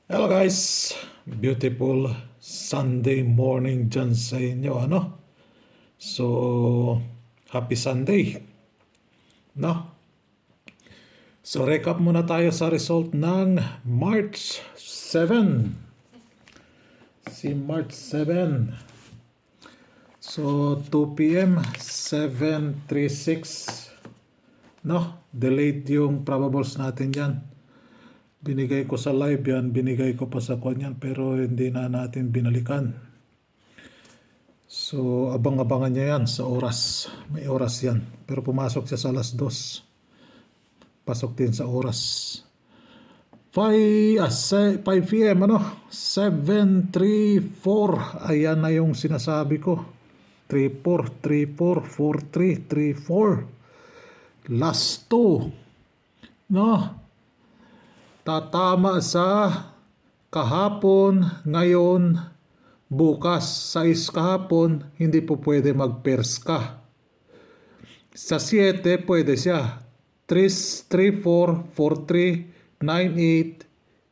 Hello guys, beautiful Sunday morning dyan sa inyo, ano? So, happy Sunday, no? So, recap muna tayo sa result ng March 7. Si March 7. So, 2 p.m., 7:36, no? Delayed yung probables natin dyan. Binigay ko sa live yan, binigay ko pa sa kanya pero hindi na natin binalikan. So, abang-abangan niya yan sa oras. May oras yan. Pero pumasok siya sa alas 2. Pasok din sa oras. 5 p.m. ano? 7:34. Ayan na yung sinasabi ko. 34, 34, 43, 34. Last 2. No? Tatama sa kahapon, ngayon, bukas. Sa kahapon, hindi po pwede mag-pairs ka. Sa 7, pwede siya. 3, 3, 4, 4, 3, 9, 8,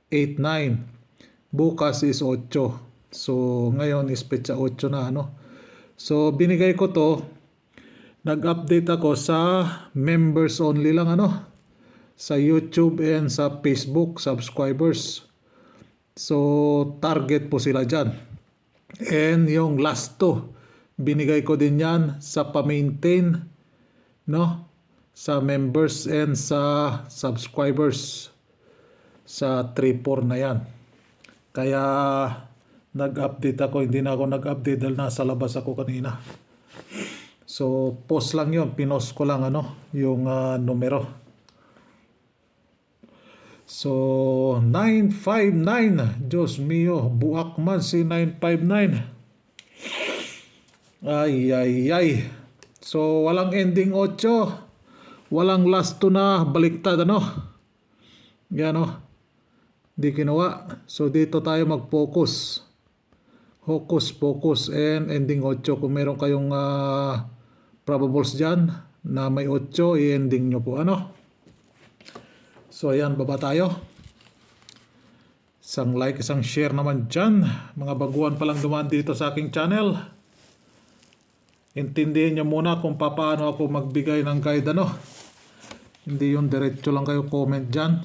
8, 9. Bukas is 8. So, ngayon is petsa 8 na, ano. So, binigay ko to. Nag-update ako sa members only lang, ano. Sa YouTube and sa Facebook subscribers. So, target po sila dyan. And yung last 2, binigay ko din yan sa pa-maintain, no? Sa members and sa subscribers. Sa 3-4 na yan. Kaya, nag-update ako. Hindi na ako nag-update dahil nasa labas ako kanina. So, post lang yun. Pinost ko lang, ano, yung numero. So, 959. Diyos mio, buak man si 959. Ay, ay, ay. So, walang ending 8. Walang last 2 na baliktad, ano? Yan, oh. Di kinuha. So, dito tayo mag-focus. Focus, and ending 8. Kung meron kayong probables dyan na may 8, i-ending nyo po, ano? So, ayan, baba tayo. Isang like, isang share naman dyan. Mga baguhan pa lang dumaan dito sa aking channel. Intindihin nyo muna kung paano ako magbigay ng guide, ano. Hindi yung diretso lang kayo comment dyan.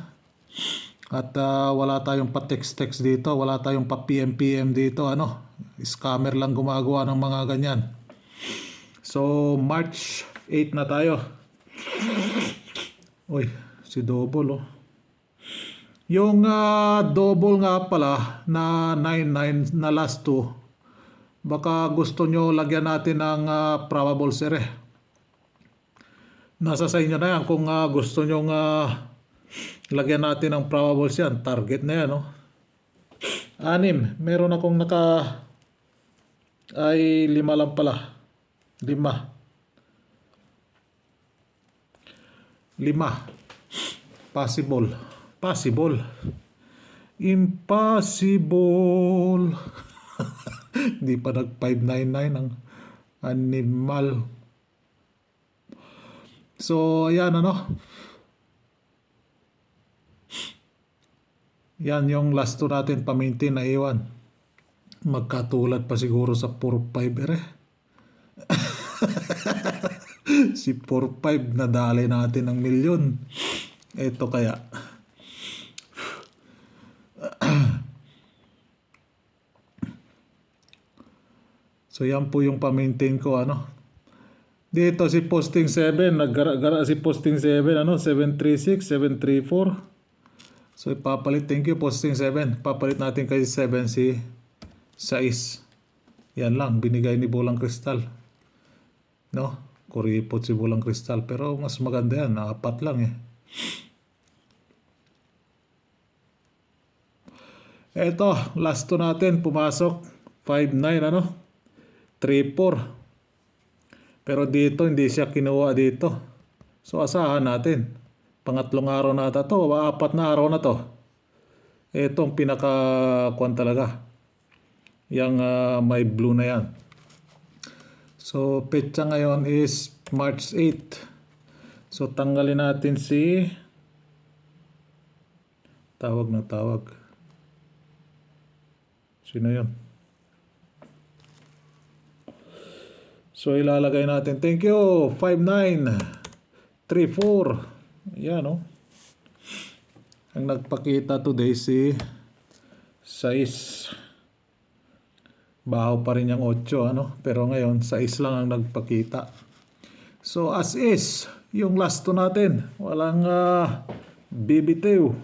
At wala tayong pa-text dito. Wala tayong pa-PM dito, ano. Scammer lang gumagawa ng mga ganyan. So, March 8 na tayo. Uy. Si double, oh. Yung double nga pala na 99 na last 2, baka gusto nyo lagyan natin ng probable sir. Nasa sa inyo na yan kung gusto nyo lagyan natin ng probables yan. Target na yan, oh. 6. Meron akong ay 5 lang pala. 5. Possible. Impossible. Hindi pa nag 599 ang animal. So, ayan, ano. Yan yung last 2 natin pa-maintain na iwan. Magkatulad pa siguro sa 4-5 Si 4-5 nadali natin ng milyon. Ito kaya. So yan po yung pa-maintain ko, ano. Dito si posting 7, naggara si posting 7, ano, 736, 734. So ipapalit, thank you posting 7. Papalit natin kay 7 si 6. Yan lang binigay ni Bolang Kristal. No, kuripot si Bolang Kristal, pero mas maganda yan, 4 lang eh. Eto, last 2 natin, pumasok. 5-9, ano? 3-4. Pero dito, hindi siya kinuha dito. So, asahan natin. Pangatlong araw na ito. 4 na araw na to. Etong pinaka-kwan talaga. Yang may blue na yan. So, petsa ngayon is March 8. So, tanggalin natin si... Tawag. Sino yun? So ilalagay natin. Thank you. 5934. Yan oh. Ang nagpakita today si 6. Baho pa rin yung 8 ano. Pero ngayon 6 lang ang nagpakita. So as is, yung last 2 natin. Walang bibitiw.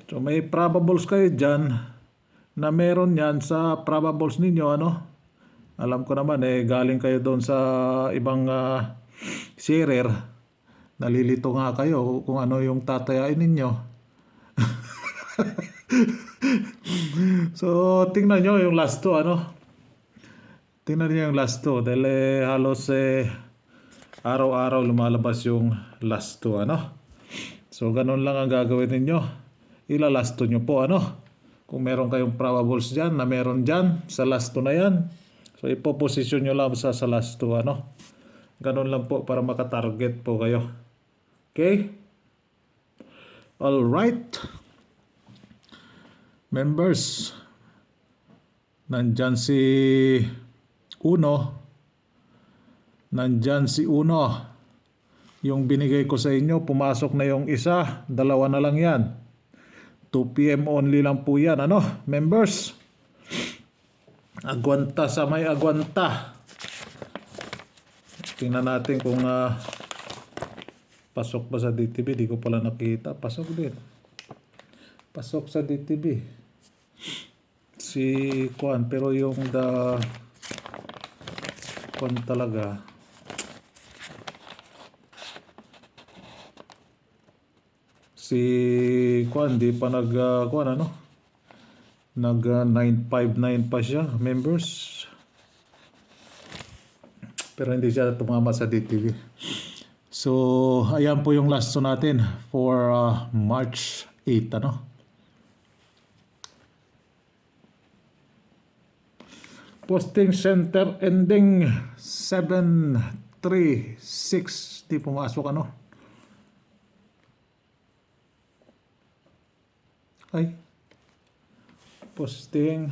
So may probables kayo dyan na meron yan sa probables ninyo ano. Alam ko naman galing kayo doon sa ibang sharer. Nalilito nga kayo kung ano yung tatayain ninyo. So tingnan nyo yung last 2 ano. Tingnan nyo yung last 2 dahil halos araw-araw lumalabas yung last 2 ano. So ganun lang ang gagawin ninyo. Ilalasto nyo po ano. Kung meron kayong probables dyan na meron dyan sa last 2 na yan. So ipoposisyon nyo lang sa last 2 ano. Ganun lang po para makatarget po kayo. Okay? Alright. Members. Nandyan si Uno. Nandyan si Uno. Yung binigay ko sa inyo, pumasok na yung isa. 2 na lang yan. 2 PM only lang po yan. Ano, members? Agwanta sa may agwanta. Tingnan natin kung pasok ba sa DTV. Di ko pala nakita. Pasok din. Pasok sa DTV. Si Kwan. Pero yung Kwan talaga. Si Kwan, di pa Kwan ano? Nag 959 pa siya, members. Pero hindi siya tumama sa DTV. So, ayan po yung last one natin for March 8, ano? Posting center ending 736. Di pumasok ano? Ay. Posting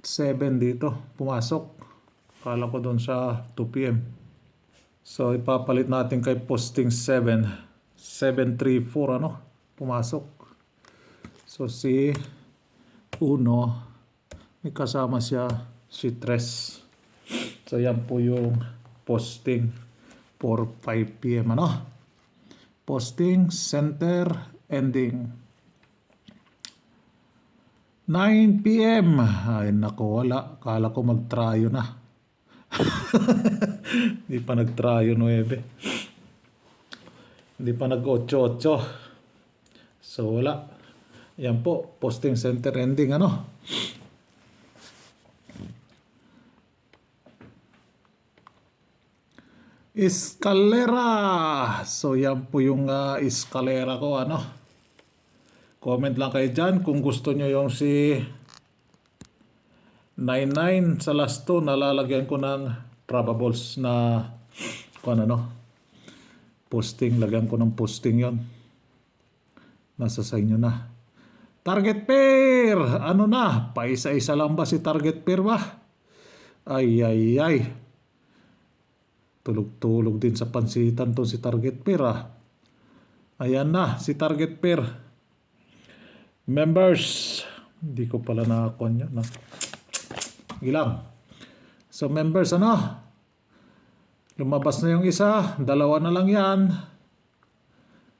7 dito. Pumasok. Kala ko doon sa 2 PM. So, ipapalit natin kay posting 7. 734 ano? Pumasok. So, si Uno. May kasama siya si Tres. So yan po yung posting for 5 PM ano. Posting center ending 9 PM. Ay nako, wala. Kala ko mag-tryo na. Hindi pa nag-tryo 9. Hindi pa nag-8-8. So wala. Yan po, posting center ending ano. Escalera. So yan po yung escalera ko ano. Comment lang kayo dyan kung gusto nyo yung si 99 sa last 2. Nalalagyan ko ng probables na kung ano. Posting. Lagyan ko ng posting yon. Nasa sa inyo na. Target pair. Ano na? Paisa-isa lang ba si target pair ba? Ay ay ay. Tulog-tulog din sa pansitan to si target pair ah. Ayan na si target pair. Members. Hindi ko pala nakakuha nyo. No? Ilang. So members ano. Lumabas na yung isa. 2 na lang yan.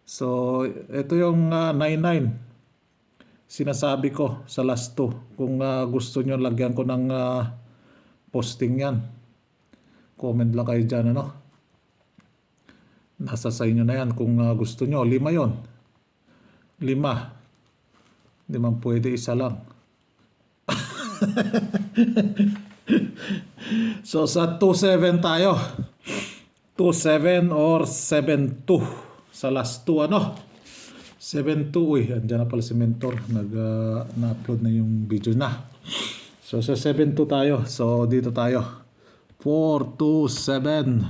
So ito yung 99. Sinasabi ko sa last 2. Kung gusto nyo lagyan ko ng posting yan. Comment lang kayo dyan, ano? Nasa sa inyo na yan. Kung gusto nyo, 5 yon. 5. Hindi man pwede isa lang. So, sa 2-7 tayo. 2-7 or 7-2. Sa last 2, ano? 7-2. Uy, andyan na pala si Mentor. Na-upload na yung video na. So, sa 7-2 tayo. So, dito tayo. 4-2-7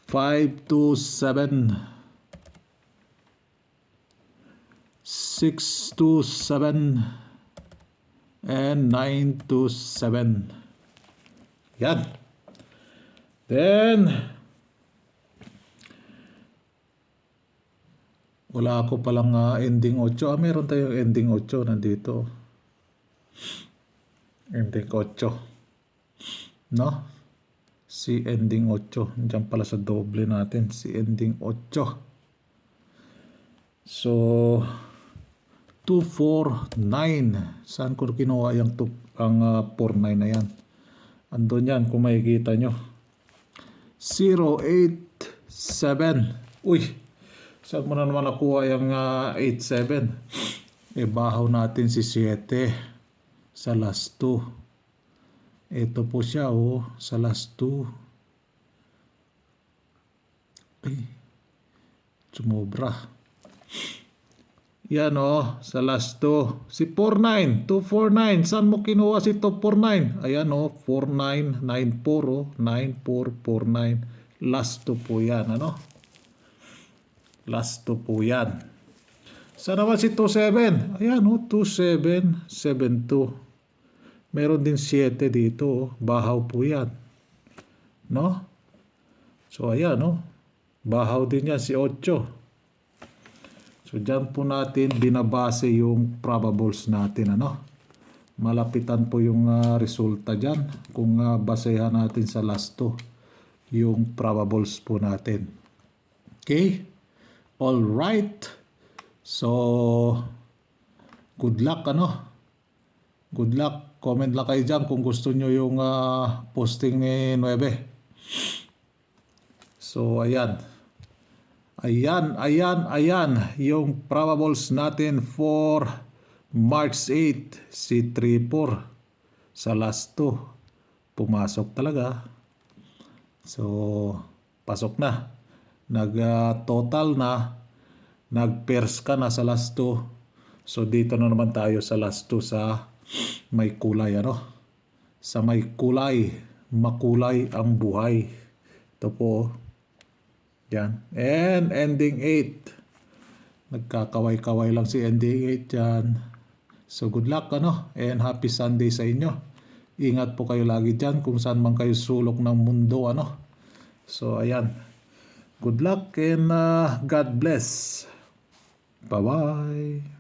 5-2-7 6 to 7 and 9 to 7. Yan. Then, wala ako palang ending 8. Meron tayong ending 8 nandito. Ending 8. No? Si ending 8. Diyan pala sa doble natin. Si ending 8. So, 2, 4, 9. Saan ko kinuha yung 4, 9 na yan? Andun yan kung makikita nyo. 0, 8, 7. Uy! Saan mo na naman nakuha yung 8, 7? Bahaw natin si 7 sa last 2. Ito po siya sa last 2. Ay, sumobra. Yan sa last 2. Si 49, 249. Saan mo kinuha si 249? Ayan 49, 94 94, 49. Last 2 po yan, Last 2 po yan. Saan naman si 27? Ayan 27, 72. Meron din 7 dito, Bahaw po yan. No? So ayan Bahaw din yan si 8. So, dyan po natin binabase yung probables natin, Malapitan po yung resulta dyan kung basehan natin sa last 2 yung probables po natin. Okay? Alright. So, good luck, Good luck. Comment lang kayo dyan kung gusto nyo yung posting ni 9. So, ayan. Ayan, yung probables natin for March 8, si 3-4 sa last 2. Pumasok talaga. So, pasok na. Nag-total na. Nag-pairs ka na sa last 2. So, dito na naman tayo sa last 2 sa may kulay, Sa may kulay, makulay ang buhay. Ito po, yan. And ending 8. Nagkakaway-kaway lang si ending 8 dyan. So good luck and happy Sunday sa inyo. Ingat po kayo lagi dyan kung saan man kayo sulok ng mundo So ayan. Good luck and God bless. Bye-bye.